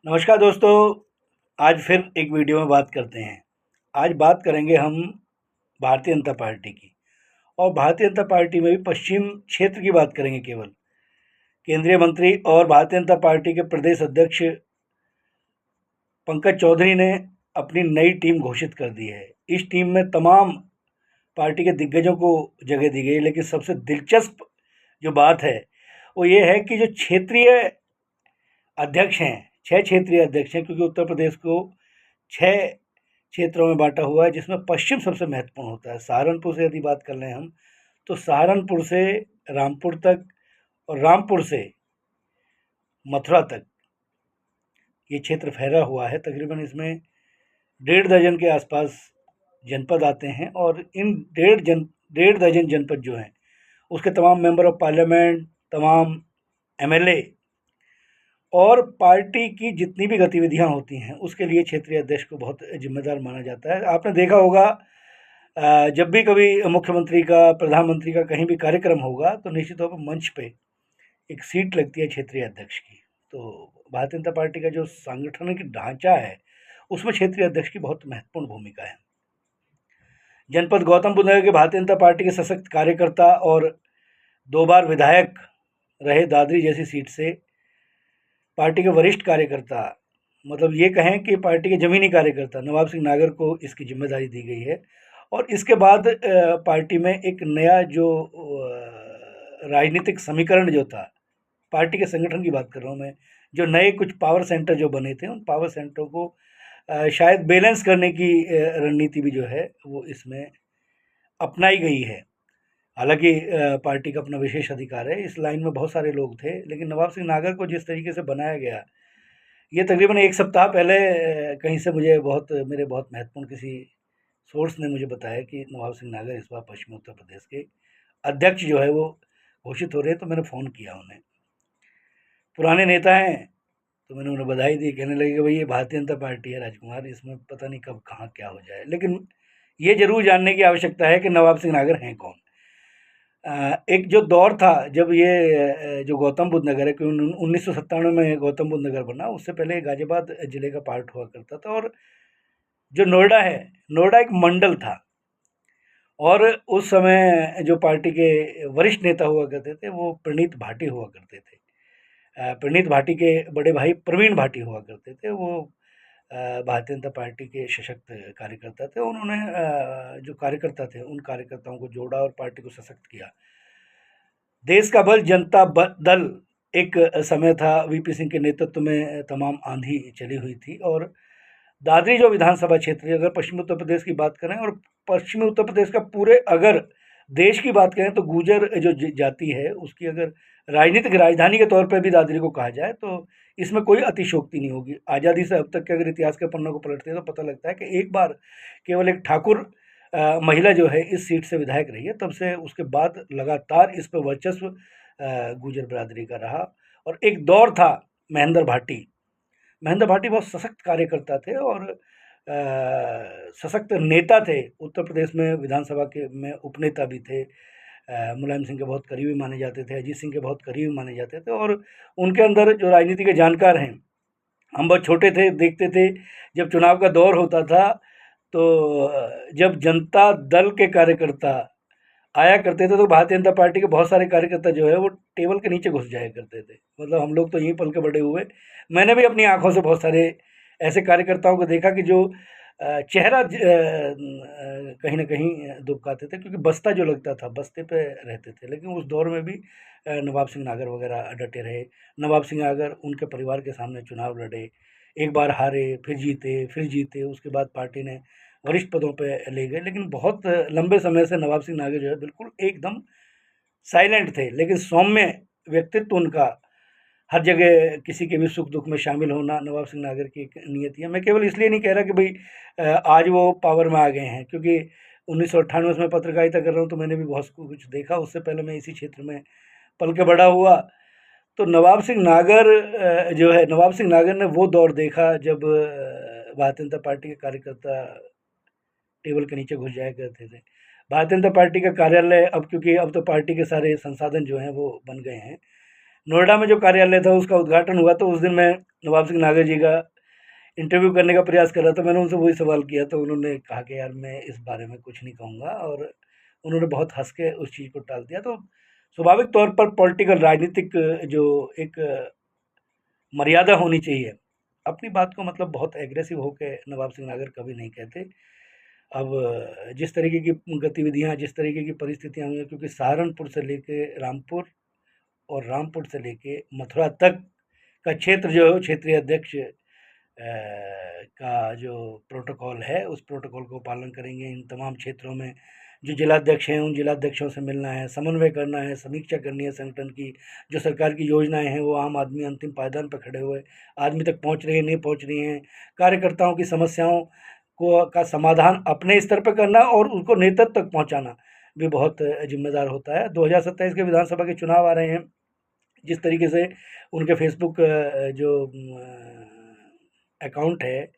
नमस्कार दोस्तों। आज फिर एक वीडियो में बात करते हैं। आज बात करेंगे हम भारतीय जनता पार्टी की, और भारतीय जनता पार्टी में भी पश्चिम क्षेत्र की बात करेंगे केवल। केंद्रीय मंत्री और भारतीय जनता पार्टी के प्रदेश अध्यक्ष पंकज चौधरी ने अपनी नई टीम घोषित कर दी है। इस टीम में तमाम पार्टी के दिग्गजों को जगह दी गई है, लेकिन सबसे दिलचस्प जो बात है वो ये है कि जो क्षेत्रीय अध्यक्ष हैं, 6 क्षेत्रीय अध्यक्ष हैं, क्योंकि उत्तर प्रदेश को 6 क्षेत्रों में बाँटा हुआ है, जिसमें पश्चिम सबसे महत्वपूर्ण होता है। सहारनपुर से यदि बात कर लें हम, तो सहारनपुर से रामपुर तक और रामपुर से मथुरा तक ये क्षेत्र फैला हुआ है। तकरीबन इसमें 1.5 दर्जन के आसपास जनपद आते हैं, और इन 1.5 दर्जन जनपद जो हैं, उसके तमाम मेंबर ऑफ पार्लियामेंट, तमाम एमएलए और पार्टी की जितनी भी गतिविधियां होती हैं, उसके लिए क्षेत्रीय अध्यक्ष को बहुत जिम्मेदार माना जाता है। आपने देखा होगा, जब भी कभी मुख्यमंत्री का, प्रधानमंत्री का कहीं भी कार्यक्रम होगा, तो निश्चित तौर पर मंच पे एक सीट लगती है क्षेत्रीय अध्यक्ष की। तो भारतीय जनता पार्टी का जो सांगठनिक ढांचा है, उसमें क्षेत्रीय अध्यक्ष की बहुत महत्वपूर्ण भूमिका है। जनपद गौतम बुद्ध नगर के भारतीय जनता पार्टी के सशक्त कार्यकर्ता और 2 बार विधायक रहे दादरी जैसी सीट से पार्टी के वरिष्ठ कार्यकर्ता, मतलब ये कहें कि पार्टी के ज़मीनी कार्यकर्ता नवाब सिंह नागर को इसकी जिम्मेदारी दी गई है। और इसके बाद पार्टी में एक नया जो राजनीतिक समीकरण जो था, पार्टी के संगठन की बात कर रहा हूँ मैं, जो नए कुछ पावर सेंटर जो बने थे, उन पावर सेंटरों को शायद बैलेंस करने की रणनीति भी जो है वो इसमें अपनाई गई है। हालांकि पार्टी का अपना विशेष अधिकार है, इस लाइन में बहुत सारे लोग थे, लेकिन नवाब सिंह नागर को जिस तरीके से बनाया गया, ये तकरीबन 1 सप्ताह पहले कहीं से मुझे मेरे बहुत महत्वपूर्ण किसी सोर्स ने मुझे बताया कि नवाब सिंह नागर इस बार पश्चिमी उत्तर प्रदेश के अध्यक्ष जो है वो घोषित हो रहे हैं। तो मैंने फ़ोन किया उन्हें। पुराने नेता हैं, तो मैंने उन्हें बधाई दी। कहने लगे कि भाई ये भारतीय जनता पार्टी है राजकुमार, इसमें पता नहीं कब कहाँ क्या हो जाए, लेकिन ये ज़रूर जानने की आवश्यकता है कि नवाब सिंह नागर हैं कौन। एक जो दौर था जब ये जो गौतम बुद्ध नगर है, कि 1997 में गौतम बुद्ध नगर बना, उससे पहले गाजियाबाद ज़िले का पार्ट हुआ करता था। और जो नोएडा है, नोएडा एक मंडल था, और उस समय जो पार्टी के वरिष्ठ नेता हुआ करते थे वो प्रणीत भाटी हुआ करते थे। प्रणीत भाटी के बड़े भाई प्रवीण भाटी हुआ करते थे। वो भारतीय जनता पार्टी के सशक्त कार्यकर्ता थे। उन्होंने जो कार्यकर्ता थे, उन कार्यकर्ताओं को जोड़ा और पार्टी को सशक्त किया। देश का बल जनता दल एक समय था, वीपी सिंह के नेतृत्व में तमाम आंधी चली हुई थी। और दादरी जो विधानसभा क्षेत्र है, अगर पश्चिमी उत्तर प्रदेश की बात करें, और पश्चिमी उत्तर प्रदेश का पूरे अगर देश की बात करें, तो गुर्जर जो जाति है उसकी अगर राजनीतिक राजधानी के तौर पर भी दादरी को कहा जाए, तो इसमें कोई अतिशयोक्ति नहीं होगी। आज़ादी से अब तक के अगर इतिहास के पन्नों को पलटते हैं, तो पता लगता है कि एक बार केवल एक ठाकुर महिला जो है इस सीट से विधायक रही है। तब से उसके बाद लगातार इस पर वर्चस्व गुर्जर बिरादरी का रहा। और एक दौर था महेंद्र भाटी। महेंद्र भाटी बहुत सशक्त कार्यकर्ता थे और सशक्त नेता थे। उत्तर प्रदेश में विधानसभा के में उपनेता भी थे। मुलायम सिंह के बहुत करीबी माने जाते थे, अजीत सिंह के बहुत करीबी माने जाते थे। और उनके अंदर जो राजनीति के जानकार हैं, हम बहुत छोटे थे, देखते थे जब चुनाव का दौर होता था, तो जब जनता दल के कार्यकर्ता आया करते थे, तो भारतीय जनता पार्टी के बहुत सारे कार्यकर्ता जो है वो टेबल के नीचे घुस जाया करते थे। मतलब हम लोग तो यहीं पल के बड़े हुए। मैंने भी अपनी आँखों से बहुत सारे ऐसे कार्यकर्ताओं को देखा कि जो चेहरा कहीं न कहीं दुबकाते थे, क्योंकि बस्ता जो लगता था, बस्ते पे रहते थे। लेकिन उस दौर में भी नवाब सिंह नागर वगैरह डटे रहे। नवाब सिंह नागर उनके परिवार के सामने चुनाव लड़े, एक बार हारे, फिर जीते, उसके बाद पार्टी ने वरिष्ठ पदों पे ले गए। लेकिन बहुत लंबे समय से नवाब सिंह नागर जो है बिल्कुल एकदम साइलेंट थे, लेकिन सौम्य व्यक्तित्व उनका, हर जगह किसी के भी सुख दुख में शामिल होना नवाब सिंह नागर की एक नीयत है। मैं केवल इसलिए नहीं कह रहा कि भाई आज वो पावर में आ गए हैं, क्योंकि 1998 से मैं पत्रकारिता कर रहा हूँ, तो मैंने भी बहुत कुछ देखा। उससे पहले मैं इसी क्षेत्र में पल के बड़ा हुआ। तो नवाब सिंह नागर जो है, नवाब सिंह नागर ने वो दौर देखा जब भारतीय जनता पार्टी के कार्यकर्ता टेबल के नीचे घुस जाया करते थे। भारतीय जनता पार्टी का कार्यालय अब, क्योंकि अब तो पार्टी के सारे संसाधन जो हैं वो बन गए हैं, नोएडा में जो कार्यालय था उसका उद्घाटन हुआ, तो उस दिन मैं नवाब सिंह नागर जी का इंटरव्यू करने का प्रयास कर रहा था। मैंने उनसे वही सवाल किया, तो उन्होंने कहा कि यार मैं इस बारे में कुछ नहीं कहूँगा, और उन्होंने बहुत हँस के उस चीज़ को टाल दिया। तो स्वाभाविक तौर पर पॉलिटिकल राजनीतिक जो एक मर्यादा होनी चाहिए, अपनी बात को मतलब बहुत एग्रेसिव होके नवाब सिंह नागर कभी नहीं कहते। अब जिस तरीके की गतिविधियाँ, जिस तरीके की परिस्थितियाँ हुई हैं, क्योंकि सहारनपुर से लेके रामपुर और रामपुर से लेके मथुरा तक का क्षेत्र जो है, क्षेत्रीय अध्यक्ष का जो प्रोटोकॉल है, उस प्रोटोकॉल को पालन करेंगे। इन तमाम क्षेत्रों में जो जिलाध्यक्ष हैं, उन जिलाध्यक्षों से मिलना है, समन्वय करना है, समीक्षा करनी है संगठन की। जो सरकार की योजनाएं हैं, वो आम आदमी अंतिम पायदान पर खड़े हुए आदमी तक पहुंच रही है, नहीं पहुंच रही हैं। कार्यकर्ताओं की समस्याओं को का समाधान अपने स्तर पर करना और उनको नेतृत्व तक पहुंचाना भी बहुत जिम्मेदार होता है। 2027 के विधानसभा के चुनाव आ रहे हैं। जिस तरीके से उनके फेसबुक जो अकाउंट है,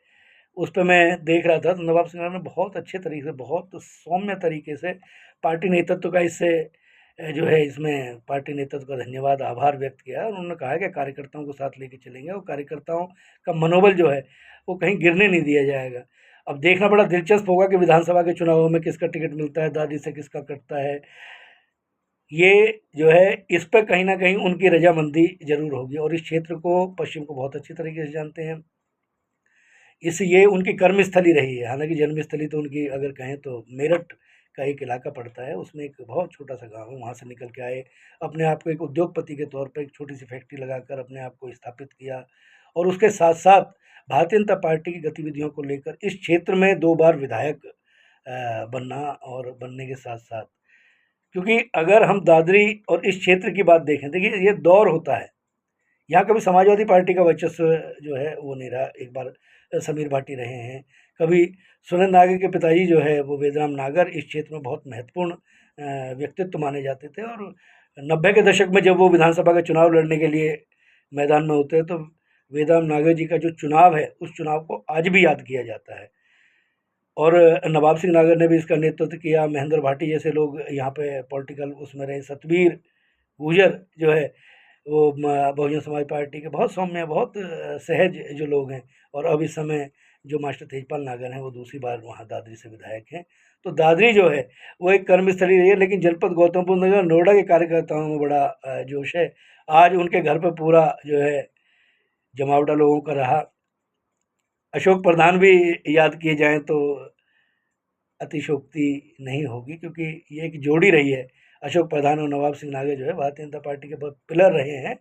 उस पे मैं देख रहा था, तो नवाब सिंह नागर ने बहुत अच्छे तरीके से, बहुत सौम्य तरीके से पार्टी नेतृत्व का इससे जो है, इसमें पार्टी नेतृत्व का धन्यवाद, आभार व्यक्त किया। और उन्होंने कहा कि कार्यकर्ताओं को साथ लेके चलेंगे और कार्यकर्ताओं का मनोबल जो है, वो कहीं गिरने नहीं दिया जाएगा। अब देखना बड़ा दिलचस्प होगा कि विधानसभा के चुनावों में किसका टिकट मिलता है, दादी से किसका कटता है। ये जो है, इस पर कहीं न कहीं उनकी रजामंदी ज़रूर होगी, और इस क्षेत्र को, पश्चिम को बहुत अच्छी तरीके से जानते हैं। ये उनकी कर्मस्थली रही है। हालाँकि जन्मस्थली तो उनकी अगर कहें तो मेरठ का एक इलाका पड़ता है, उसमें एक बहुत छोटा-सा गाँव है, वहाँ से निकल के आए। अपने आप को एक उद्योगपति के तौर पे एक छोटी-सी फैक्ट्री लगाकर अपने आप को स्थापित किया, और उसके साथ-साथ भारतीय जनता पार्टी की गतिविधियों को लेकर इस क्षेत्र में 2 बार विधायक बनना, और बनने के साथ-साथ, क्योंकि अगर हम दादरी और इस क्षेत्र की बात देखें, देखिए ये दौर होता है। यहाँ कभी समाजवादी पार्टी का वर्चस्व जो है वो नहीं रहा। एक बार समीर भाटी रहे हैं, कभी सुरेंद्र नागर के पिताजी जो है वो वेदराम नागर इस क्षेत्र में बहुत महत्वपूर्ण व्यक्तित्व माने जाते थे। और 90 के दशक में जब वो विधानसभा का चुनाव लड़ने के लिए मैदान में होते हैं, तो वेदराम नागर जी का जो चुनाव है, उस चुनाव को आज भी याद किया जाता है। और नवाब सिंह नागर ने भी इसका नेतृत्व किया। महेंद्र भाटी जैसे लोग यहाँ पे पॉलिटिकल उसमें रहे। सतबीर गुर्जर जो है, वो बहुजन समाज पार्टी के बहुत सौम्य, बहुत सहज जो लोग हैं। और अब इस समय जो मास्टर तेजपाल नागर हैं, वो दूसरी बार वहाँ दादरी से विधायक हैं। तो दादरी जो है, वो एक कर्मस्थली रही है, लेकिन जनपद गौतम बुद्ध नगर, नोएडा के कार्यकर्ताओं में बड़ा जोश है। आज उनके घर पे पूरा जो है जमावड़ा लोगों का रहा। अशोक प्रधान भी याद किए जाएँ तो अतिशयोक्ति नहीं होगी, क्योंकि ये एक जोड़ी रही है। अशोक प्रधान और नवाब सिंह नागर जो है, भारतीय जनता पार्टी के बहुत पिलर रहे हैं,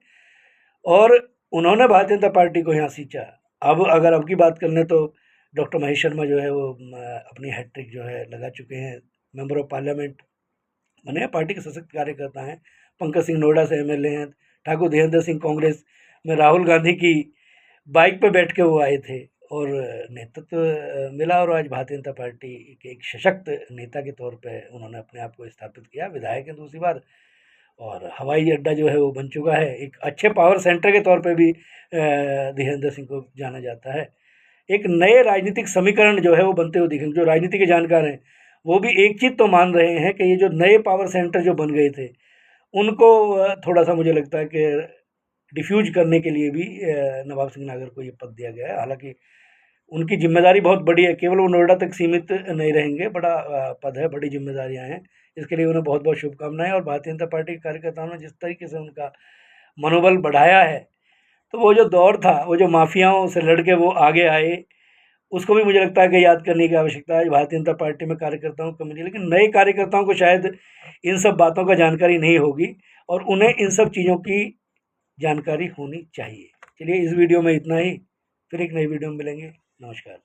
और उन्होंने भारतीय जनता पार्टी को यहाँ सींचा। अब की बात कर लें तो डॉक्टर महेश शर्मा जो है, वो अपनी हैट्रिक जो है लगा चुके हैं, मेंबर ऑफ पार्लियामेंट बने हैं, पार्टी के सशक्त कार्यकर्ता हैं। पंकज सिंह नोएडा से एमएलए हैं। ठाकुर धीरेन्द्र सिंह कांग्रेस में राहुल गांधी की बाइक पे बैठ के वो आए थे, और नेतृत्व मिला, और आज भारतीय जनता पार्टी के एक सशक्त नेता के तौर पे उन्होंने अपने आप को स्थापित किया। विधायक हैं दूसरी बार, और हवाई अड्डा जो है वो बन चुका है। एक अच्छे पावर सेंटर के तौर पे भी धीरेन्द्र सिंह को जाना जाता है। एक नए राजनीतिक समीकरण जो है वो बनते हुए दिखेंगे। जो राजनीति के जानकार हैं, वो भी एक चीज़ तो मान रहे हैं कि ये जो नए पावर सेंटर जो बन गए थे, उनको थोड़ा-सा मुझे लगता है कि डिफ्यूज़ करने के लिए भी नवाब सिंह नागर को ये पद दिया गया है। हालाँकि उनकी ज़िम्मेदारी बहुत बड़ी है, केवल वो नोएडा तक सीमित नहीं रहेंगे, बड़ा पद है, बड़ी ज़िम्मेदारियाँ हैं। इसके लिए उन्हें बहुत-बहुत शुभकामनाएँ। और भारतीय जनता पार्टी के कार्यकर्ताओं ने जिस तरीके से उनका मनोबल बढ़ाया है, तो वो जो दौर था, वो जो माफियाओं से लड़ के वो आगे आए, उसको भी मुझे लगता है कि याद करने की आवश्यकता है। भारतीय जनता पार्टी में कार्यकर्ताओं को मिली, लेकिन नए कार्यकर्ताओं को शायद इन सब बातों का जानकारी नहीं होगी, और उन्हें इन सब चीज़ों की जानकारी होनी चाहिए। चलिए, इस वीडियो में इतना ही, फिर एक नई वीडियो में मिलेंगे। नमस्कार।